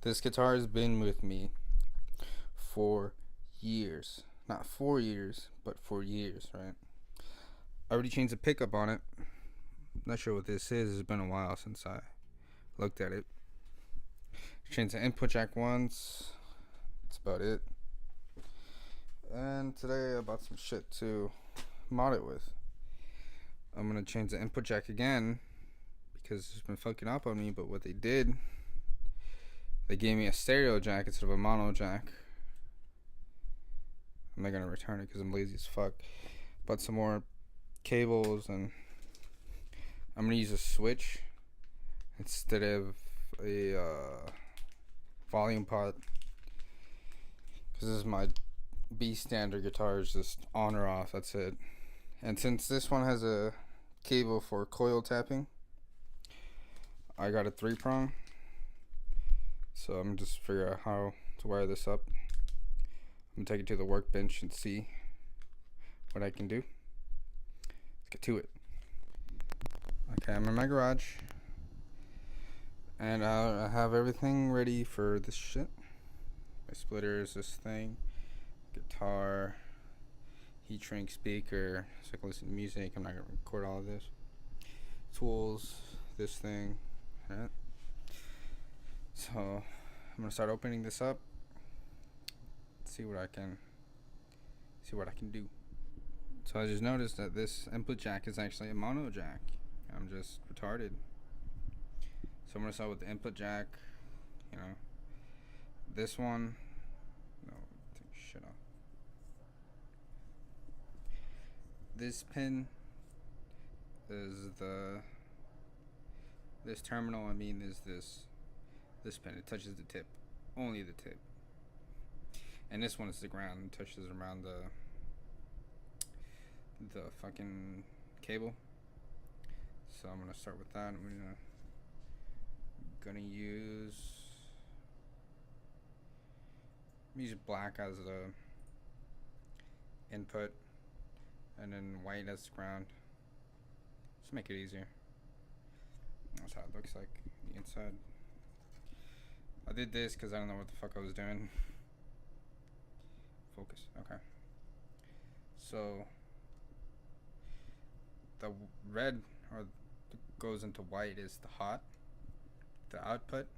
This guitar has been with me for years. Not 4 years, but for years, right? I already changed the pickup on it. Not sure what this is. It's been a while since I looked at it. Changed the input jack once. That's about it. And today I bought some shit to mod it with. I'm gonna change the input jack again because it's been fucking up on me. But what they did, they gave me a stereo jack instead of a mono jack. I'm not gonna return it because I'm lazy as fuck. Bought some more cables, and I'm gonna use a switch instead of a volume pot because this is my B standard guitar, is just on or off. That's it. And since this one has a cable for coil tapping, I got a 3-prong. So I'm just figure out how to wire this up. I'm gonna take it to the workbench and see what I can do. Let's get to it. Okay, I'm in my garage, and I have everything ready for this shit. My splitters, this thing, guitar, heat shrink speaker, so I can listen to music. I'm not gonna record all of this. Tools, this thing, right? So I'm gonna start opening this up. See what I can do. So I just noticed that this input jack is actually a mono jack. I'm just retarded. So I'm gonna start with the input jack. You know, this one. No, take shit off. This pin is this terminal. Is this pin. It touches the tip, only the tip. And this one is the ground. It touches around the fucking cable. So I'm gonna start with that. I'm gonna use black as the input, and then white as the ground. Just make it easier. That's how it looks like the inside. I did this because I don't know what the fuck I was doing. Focus. Okay. So the red or goes into white is the hot, the output,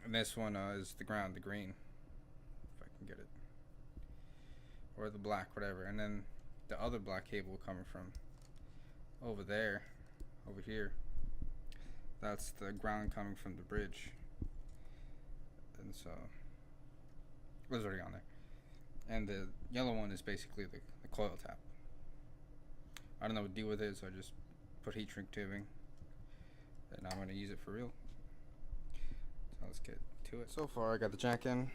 and this one is the ground, the green, if I can get it, or the black, whatever. And then the other black cable coming from over there, over here, that's the ground coming from the bridge. And so it was already on there. And the yellow one is basically the coil tap. I don't know what to do with it, so I just put heat shrink tubing, and I'm gonna use it for real. So let's get to it. So far I got the jack in.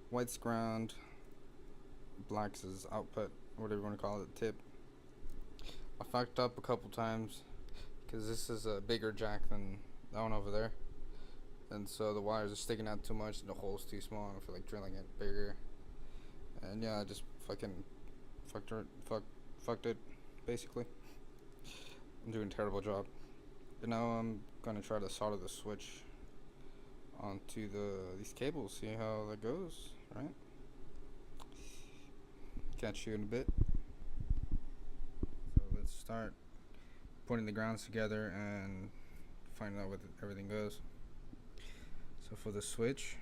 White's ground, black's is output, whatever you want to call it, tip. I fucked up a couple times because this is a bigger jack than that one over there, and so the wires are sticking out too much and the hole's too small, and I feel like drilling it bigger. And yeah, I just fucking fucked it, basically. I'm doing a terrible job. And now I'm gonna try to solder the switch onto these cables, see how that goes, right? Catch you in a bit. So let's start putting the grounds together and finding out what everything goes. So for the switch,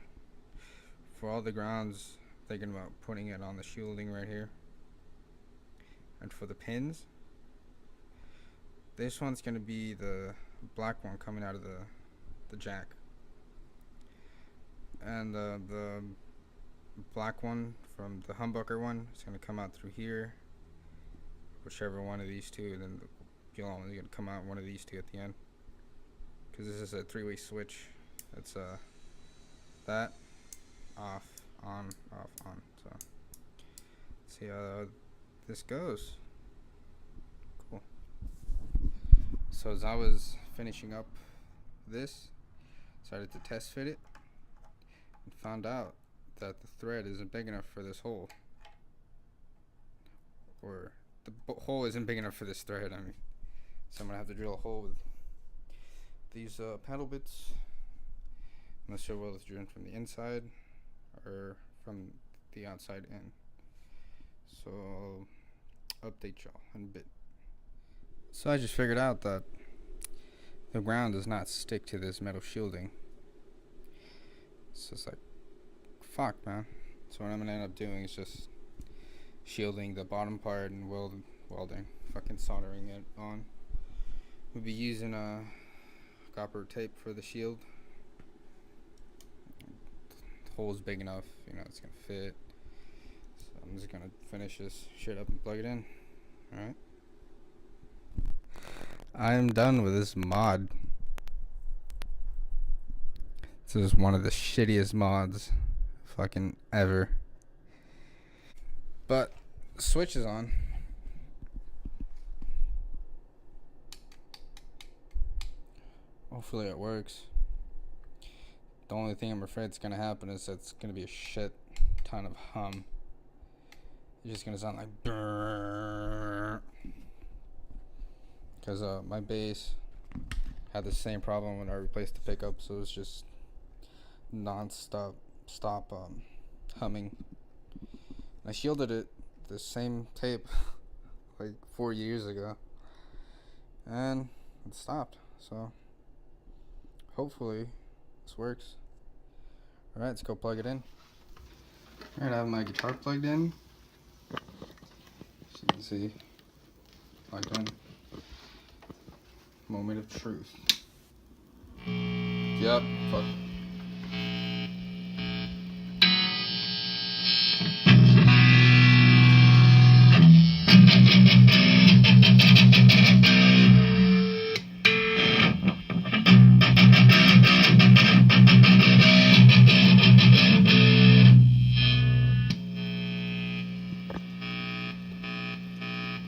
for all the grounds, thinking about putting it on the shielding right here. And for the pins, this one's gonna be the black one coming out of the jack, and the black one from the humbucker one is gonna come out through here, whichever one of these two, and then the yellow one is gonna come out one of these two at the end, because this is a 3-way switch. It's that off, on, off, on. So let's see how this goes. Cool. So as I was finishing up this, started to test fit it, and found out that the thread isn't big enough for this hole, or the hole isn't big enough for this thread. So I'm gonna have to drill a hole with these paddle bits. I'm not sure whether it's driven from the inside or from the outside in. So I'll update y'all in a bit. So I just figured out that the ground does not stick to this metal shielding. So it's like, fuck, man. So what I'm gonna end up doing is just shielding the bottom part and welding, fucking soldering it on. We'll be using a copper tape for the shield. The hole's big enough, you know, it's gonna fit. So I'm just gonna finish this shit up and plug it in. Alright. I'm done with this mod. This is one of the shittiest mods fucking ever. But the switch is on. Hopefully it works. The only thing I'm afraid is gonna happen is it's gonna be a shit ton of hum. It's just gonna sound like brrrr. Because my bass had the same problem when I replaced the pickup, so it's just non-stop humming. And I shielded it the same tape like 4 years ago, and it stopped. So hopefully this works. Alright, let's go plug it in. Alright, I have my guitar plugged in. So you can see, plugged in. Moment of truth. Yep, fuck.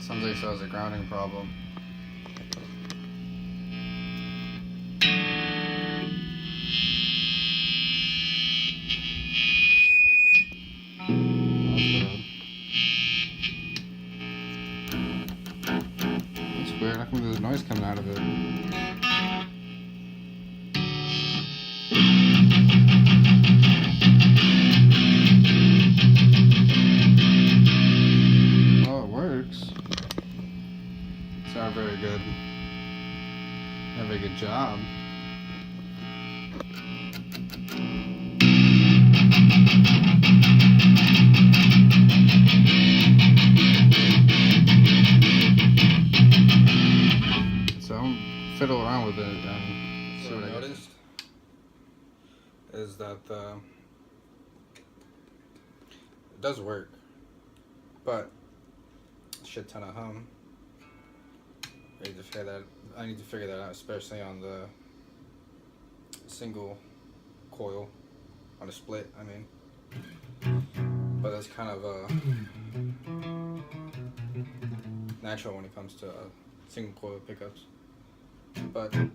Sounds like it has a grounding problem. That's weird. How come there's noise coming out of it? Oh, it works. It's not very good. Not a very good job. Fiddle around with it and see what I noticed is that it does work, but a shit ton of hum. I need to figure that out, especially on the single coil, on a split, I mean. But that's kind of natural when it comes to single coil pickups. But it's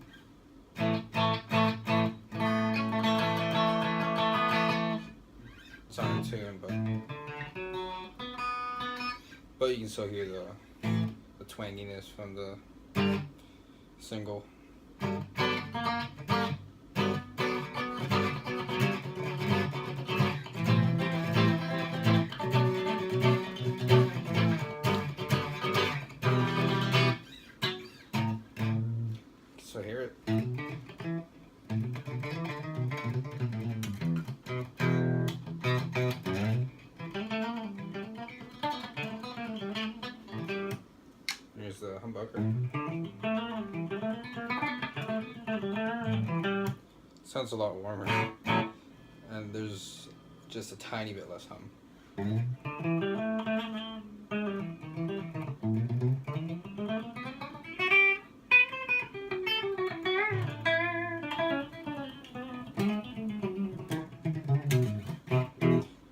not in tune, but you can still hear the twanginess from the single. So hear it. Here's the humbucker. Sounds a lot warmer, and there's just a tiny bit less hum.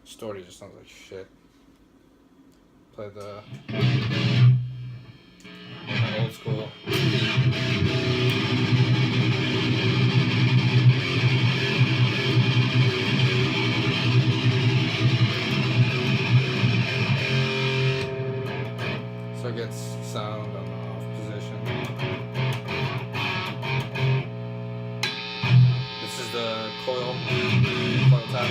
Story just sounds like shit. Play the old school. So it gets sound on the off position. This is the coil tap.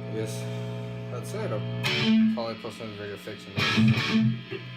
I guess that's it. I'll probably post another video fixing this.